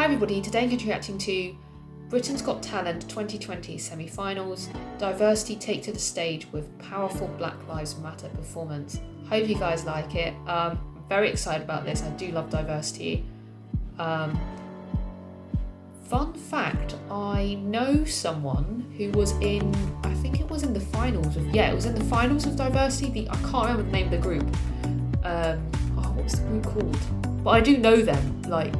everybody, today I'm going to be reacting to Britain's Got Talent 2020 semi-finals. Diversity take to the stage with powerful Black Lives Matter performance. Hope you guys like it. I'm very excited about this. I do love diversity. Fun fact, I know someone who was in, I think it was in the finals of, it was in the finals of diversity. I can't remember the name of the group. What was the group called? But I do know them, like,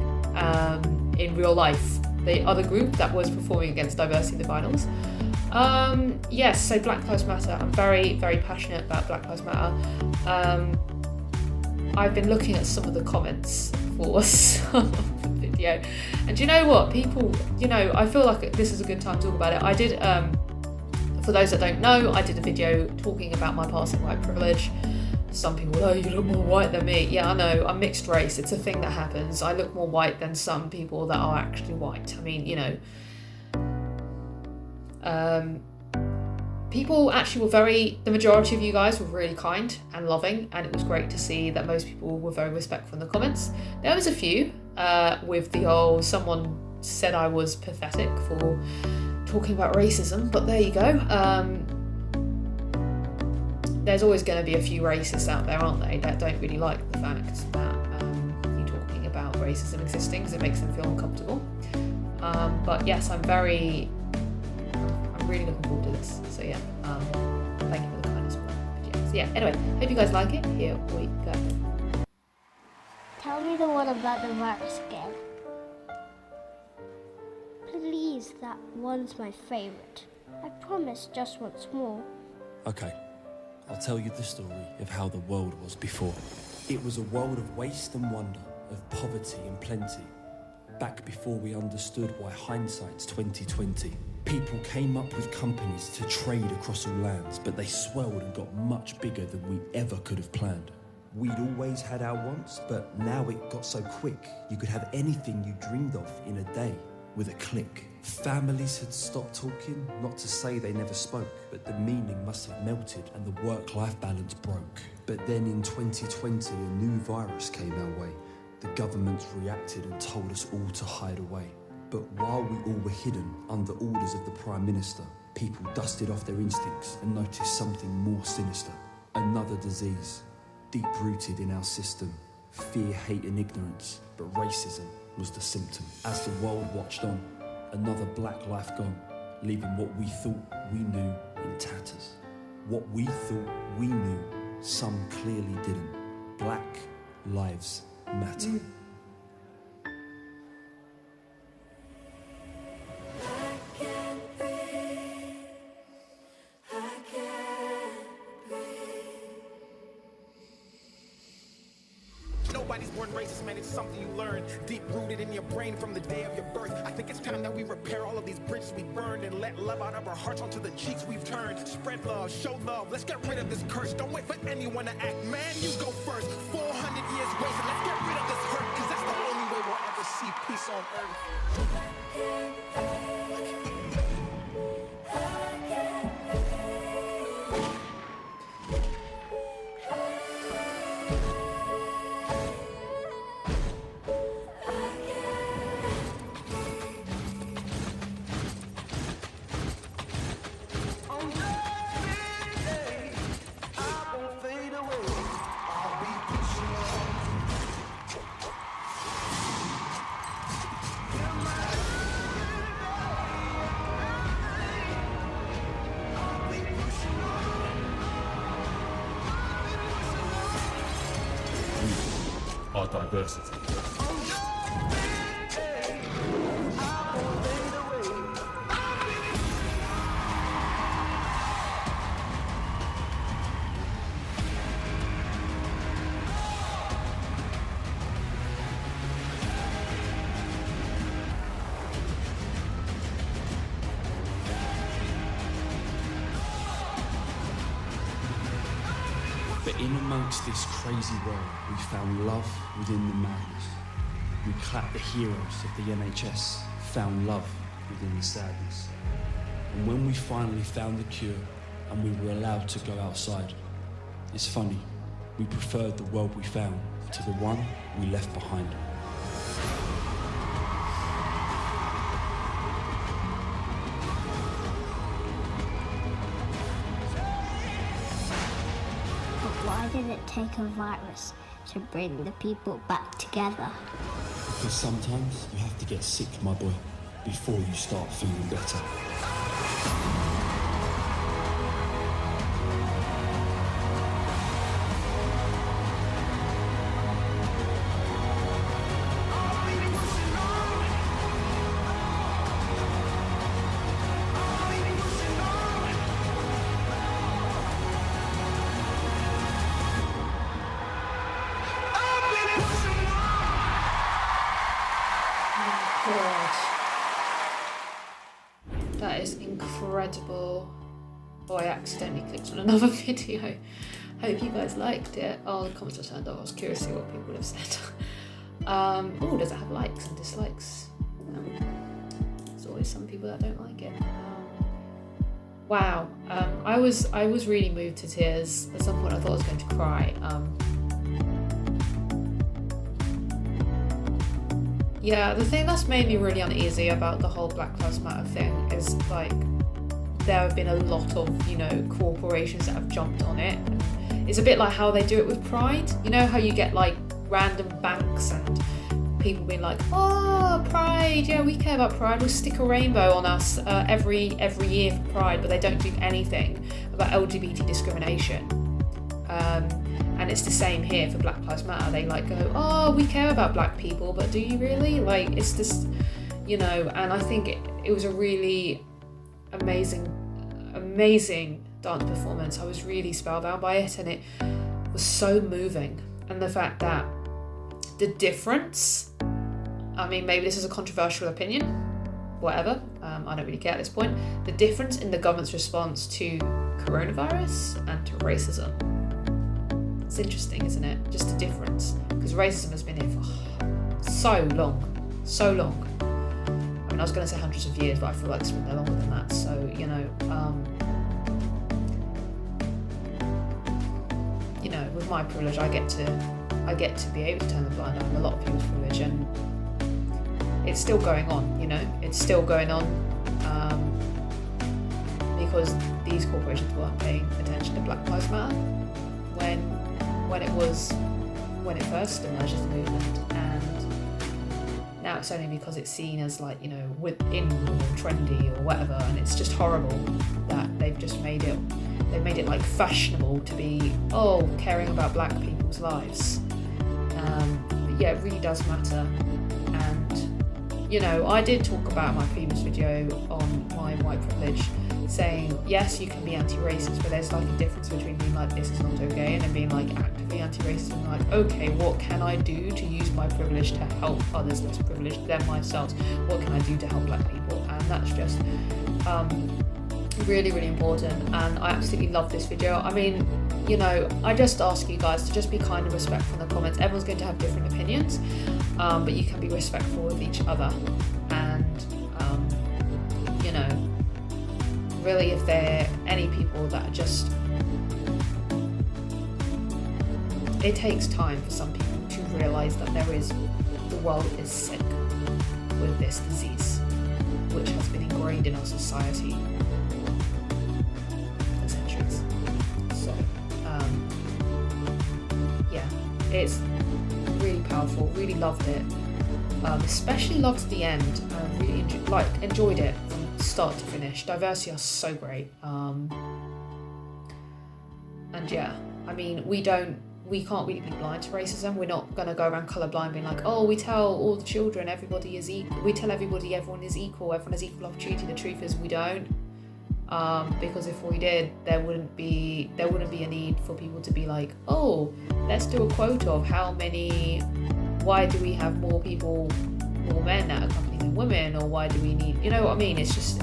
in real life. The other group that was performing against diversity in the finals. Yes, so Black Lives Matter. I'm very, very passionate about Black Lives Matter. I've been looking at some of the comments for some of the video. And do you know what? People, I feel like this is a good time to talk about it. I did, for those that don't know, I did a video talking about my passing white privilege. Some people, oh, you look more white than me. Yeah, I know, I'm mixed race. It's a thing that happens. I look more white than some people that are actually white. I mean, people actually were the majority of you guys were really kind and loving, and it was great to see that most people were very respectful in the comments. There was a few with the someone said I was pathetic for talking about racism, but there you go. There's always going to be a few racists out there, aren't they, that don't really like the fact that you're talking about racism existing because it makes them feel uncomfortable. But yes, I'm really looking forward to this. So yeah, thank you for the kindness. So yeah, anyway, hope you guys like it. Here we go. Tell me the one about the virus again. Please, that one's my favourite. I promise just once more. Okay. I'll tell you the story of how the world was before. It was a world of waste and wonder, of poverty and plenty. Back before we understood why hindsight's 2020. People came up with companies to trade across all lands, but they swelled and got much bigger than we ever could have planned. We'd always had our wants, but now it got so quick, you could have anything you dreamed of in a day with a click. Families had stopped talking, not to say they never spoke, but the meaning must have melted and the work-life balance broke. But then in 2020, a new virus came our way. The governments reacted and told us all to hide away. But while we all were hidden under orders of the Prime Minister, people dusted off their instincts and noticed something more sinister. Another disease, deep-rooted in our system. Fear, hate and ignorance, but racism was the symptom. As the world watched on, another black life gone, leaving what we thought we knew in tatters. What we thought we knew, some clearly didn't. Black lives matter. Nobody's born racist, man, it's something you learn. Deep-rooted in your brain from the day of your birth. I think it's time that we repair all of these bridges we burned and let love out of our hearts onto the cheeks we've turned. Spread love, show love, let's get rid of this curse. Don't wait for anyone to act, man, you go first. 400 years wasted, let's get rid of this hurt, cause that's the only way we'll ever see peace on earth. Our diversity. But in amongst this crazy world, we found love within the madness. We clapped the heroes of the NHS, found love within the sadness. And when we finally found the cure and we were allowed to go outside, it's funny, we preferred the world we found to the one we left behind. did it take a virus to bring the people back together? Because sometimes you have to get sick, my boy, before you start feeling better. That is incredible. Oh, I accidentally clicked on another video. Hope you guys liked it. Oh, the comments were turned off. I was curious to see what people would have said. Oh, does it have likes and dislikes? There's always some people that don't like it. Wow. I was really moved to tears. At some point I thought I was going to cry. Yeah, the thing that's made me really uneasy about the whole Black Lives Matter thing is like there have been a lot of, you know, corporations that have jumped on it. And it's a bit like how they do it with Pride. You know how you get like random banks and people being like, oh, Pride, yeah, we care about Pride, we'll stick a rainbow on us every year for Pride, but they don't do anything about LGBT discrimination. And it's the same here for Black Lives Matter. They like go, oh, we care about black people, but do you really? Like, it's just, you know, and I think it was a really amazing dance performance. I was really spellbound by it, and it was so moving. And the fact that the difference, I mean, maybe this is a controversial opinion, whatever, I don't really care at this point, the difference in the government's response to coronavirus and to racism. It's interesting, isn't it? Just the difference, because racism has been here for so long. I mean, I was going to say hundreds of years, but I feel like it's been there longer than that. So, you know, with my privilege, I get to be able to turn the blind eye on a lot of people's privilege, and it's still going on. You know, it's still going on because these corporations weren't paying attention to Black Lives Matter when it first emerged as a movement, and now it's only because it's seen as like, you know, within or trendy or whatever, and it's just horrible that they've just made it like fashionable to be, oh, caring about black people's lives. But yeah, it really does matter. And you know, I did talk about my previous video on my white privilege, saying yes, you can be anti-racist, but there's like a difference between being like, this is not okay, and then being like actively anti-racist and like, okay, what can I do to use my privilege to help others less privileged than myself? What can I do to help black people? And that's just really, really important. And I absolutely love this video. I mean, you know, I just ask you guys to just be kind and respectful in the comments. Everyone's going to have different opinions, but you can be respectful with each other. And you know, really, if there are any people that are just, it takes time for some people to realise that the world is sick with this disease, which has been ingrained in our society for centuries. So, yeah, it's really powerful, really loved it, especially loved the end, really enjoyed it from start to finish. Diversity are so great, and yeah, I mean, we can't really be blind to racism. We're not going to go around colourblind being like, oh, we tell all the children everybody is equal, we tell everybody everyone is equal, everyone has equal opportunity. The truth is we don't, because if we did, there wouldn't be a need for people to be like, oh, let's do a quota of why do we have more men at a company than women, or why do we need, you know what I mean? It's just,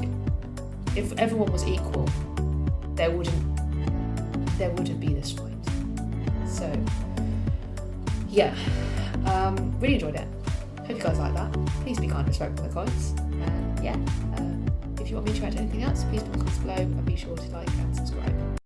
if everyone was equal, there wouldn't be this fight. So yeah, really enjoyed it. Hope you guys like that. Please be kind and respectful in the comments, and yeah, if you want me to react to anything else, please put in the comments below, and be sure to like and